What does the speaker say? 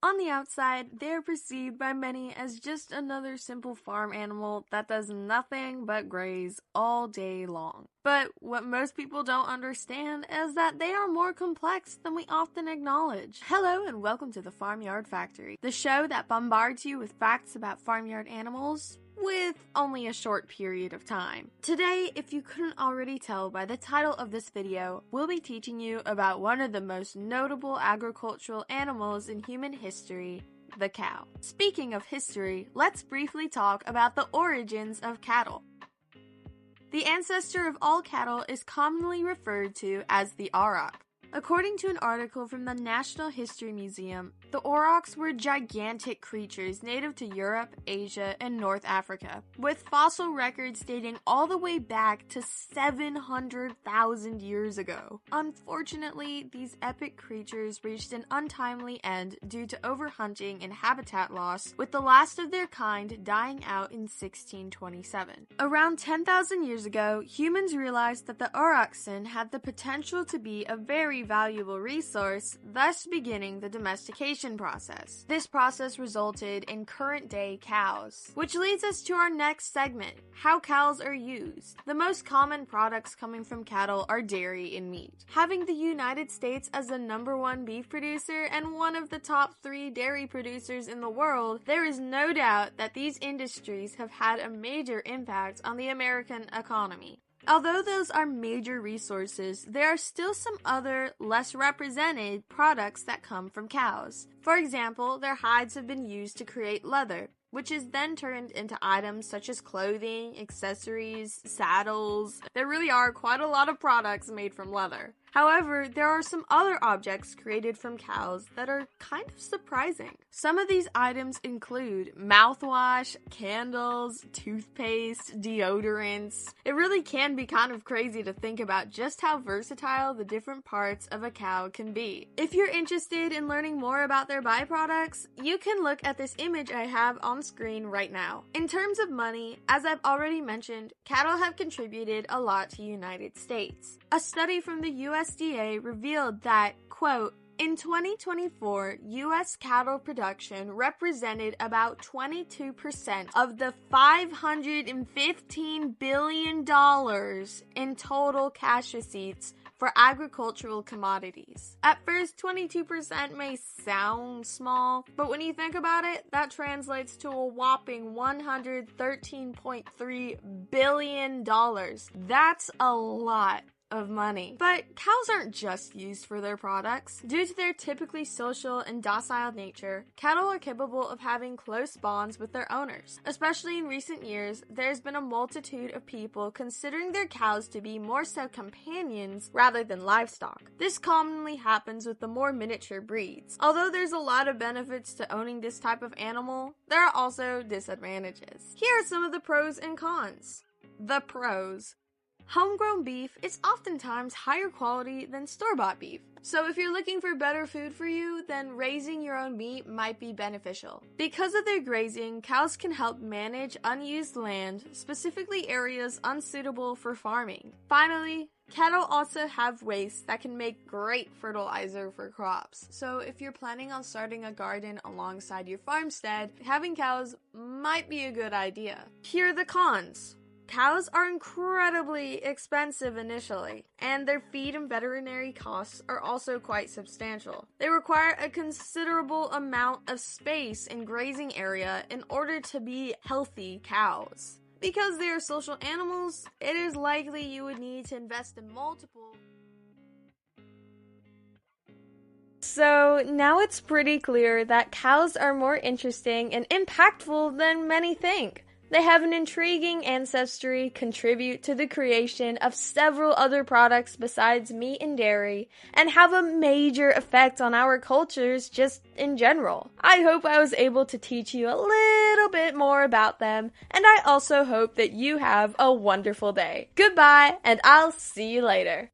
On the outside, they are perceived by many as just another simple farm animal that does nothing but graze all day long. But what most people don't understand is that they are more complex than we often acknowledge. Hello and welcome to the Farmyard Factory, the show that bombards you with facts about farmyard animals with only a short period of time. Today, if you couldn't already tell by the title of this video, we'll be teaching you about one of the most notable agricultural animals in human history, the cow. Speaking of history, let's briefly talk about the origins of cattle. The ancestor of all cattle is commonly referred to as the auroch. According to an article from the National History Museum, the aurochs were gigantic creatures native to Europe, Asia, and North Africa, with fossil records dating all the way back to 700,000 years ago. Unfortunately, these epic creatures reached an untimely end due to overhunting and habitat loss, with the last of their kind dying out in 1627. Around 10,000 years ago, humans realized that the aurochsin had the potential to be a very valuable resource, thus beginning the domestication process. This process resulted in current-day cows, which leads us to our next segment, how cows are used. The most common products coming from cattle are dairy and meat. Having the United States as the #1 beef producer and one of the top 3 dairy producers in the world, there is no doubt that these industries have had a major impact on the American economy. Although those are major resources, there are still some other, less represented products that come from cows. For example, their hides have been used to create leather, which is then turned into items such as clothing, accessories, saddles. There really are quite a lot of products made from leather. However, there are some other objects created from cows that are kind of surprising. Some of these items include mouthwash, candles, toothpaste, deodorants. It really can be kind of crazy to think about just how versatile the different parts of a cow can be. If you're interested in learning more about their byproducts, you can look at this image I have on screen right now. In terms of money, as I've already mentioned, cattle have contributed a lot to the United States. A study from the USDA revealed that, quote, in 2024, U.S. cattle production represented about 22% of the $515 billion in total cash receipts for agricultural commodities. At first, 22% may sound small, but when you think about it, that translates to a whopping $113.3 billion. That's a lot of money. But cows aren't just used for their products. Due to their typically social and docile nature, cattle are capable of having close bonds with their owners. Especially in recent years, there's been a multitude of people considering their cows to be more so companions rather than livestock. This commonly happens with the more miniature breeds. Although there's a lot of benefits to owning this type of animal, there are also disadvantages. Here are some of the pros and cons. The pros. Homegrown beef is oftentimes higher quality than store-bought beef. So if you're looking for better food for you, then raising your own meat might be beneficial. Because of their grazing, cows can help manage unused land, specifically areas unsuitable for farming. Finally, cattle also have waste that can make great fertilizer for crops. So if you're planning on starting a garden alongside your farmstead, having cows might be a good idea. Here are the cons. Cows are incredibly expensive initially, and their feed and veterinary costs are also quite substantial. They require a considerable amount of space and grazing area in order to be healthy cows. Because they are social animals, it is likely you would need to invest in multiple. So now it's pretty clear that cows are more interesting and impactful than many think. They have an intriguing ancestry, contribute to the creation of several other products besides meat and dairy, and have a major effect on our cultures just in general. I hope I was able to teach you a little bit more about them, and I also hope that you have a wonderful day. Goodbye, and I'll see you later.